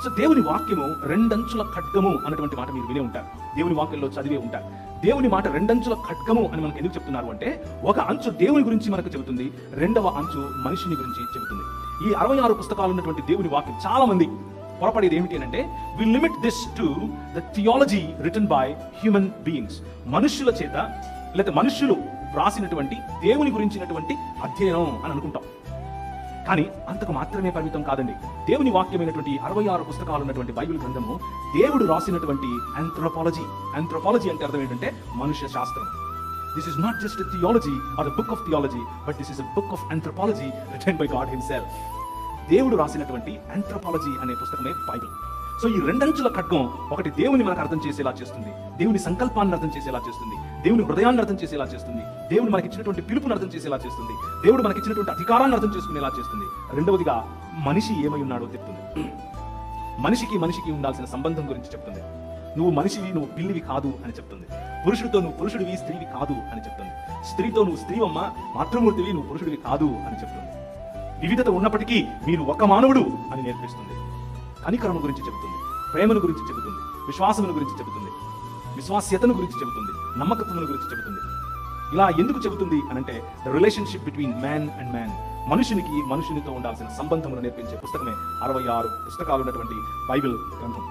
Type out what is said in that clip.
So దేవుని వాక్యము రెండంచుల ఖడ్గము అన్నటువంటి మాట మీరు వినే ఉంటారు, దేవుని వాక్యంలో చదివే ఉంటారు. దేవుని మాట రెండంచుల ఖడ్గము అని మనకు ఎందుకు చెప్తున్నారు అంటే, ఒక అంచు దేవుని గురించి మనకు చెబుతుంది, రెండవ అంచు మనిషిని గురించి చెబుతుంది. ఈ 66 పుస్తకాలు ఉన్నటువంటి దేవుని వాక్యం చాలా మంది పొరపడేది ఏమిటి అంటే, we limit this to the theology written by human beings. మనుష్యుల చేత లేదా మనుష్యులు రాసినటువంటి దేవుని గురించినటువంటి అధ్యయనం అని అనుకుంటాం. కానీ అంతకు మాత్రమే పరిమితం కాదండి. దేవుని వాక్యమైనటువంటి 66 పుస్తకాలు ఉన్నటువంటి బైబిల్ గ్రంథము దేవుడు రాసినటువంటి ఆంథ్రోపాలజీ. ఆంథ్రోపాలజీ అంటే అర్థం ఏంటంటే మనుష్య శాస్త్రం. This is not just theology or the book of theology, but this is a book of anthropology written by God himself. దేవుడు రాసినటువంటి ఆంథ్రోపాలజీ అనే పుస్తకమే బైబిల్. సో ఈ రెండంచుల ఖడ్గం ఒకటి దేవుని మనకు అర్థం చేసేలా చేస్తుంది, దేవుని సంకల్పాన్ని అర్థం చేసేలా చేస్తుంది, దేవుని హృదయాన్ని అర్థం చేసేలా చేస్తుంది, దేవుడు మనకి ఇచ్చినటువంటి పిలుపుని అర్థం చేసేలా చేస్తుంది, దేవుడు మనకి ఇచ్చినటువంటి అధికారాన్ని అర్థం చేసుకునేలా చేస్తుంది. రెండవదిగా మనిషి ఏమై ఉన్నాడో చెప్తుంది. మనిషికి ఉండాల్సిన సంబంధం గురించి చెప్తుంది. నువ్వు మనిషివి, నువ్వు పిల్లివి కాదు అని చెప్తుంది. పురుషుడితో నువ్వు పురుషుడివి, స్త్రీవి కాదు అని చెప్తుంది. స్త్రీతో నువ్వు స్త్రీవమ్మ, మాతృమూర్తివి, నువ్వు పురుషుడివి కాదు అని చెప్తుంది. వివిధత ఉన్నప్పటికీ మీరు ఒక మానవుడు అని నేర్పిస్తుంది. కనికరము గురించి చెబుతుంది, ప్రేమను గురించి చెబుతుంది, విశ్వాసమును గురించి చెబుతుంది, విశ్వాస్యతను గురించి చెబుతుంది, నమ్మకత్వమును గురించి చెబుతుంది. ఇలా ఎందుకు చెబుతుంది అనంటే, the relationship between man and man, మనుషునితో ఉండాల్సిన సంబంధమును నేర్పించే పుస్తకమే 66 పుస్తకాలు ఉన్నటువంటి బైబిల్ గ్రంథం.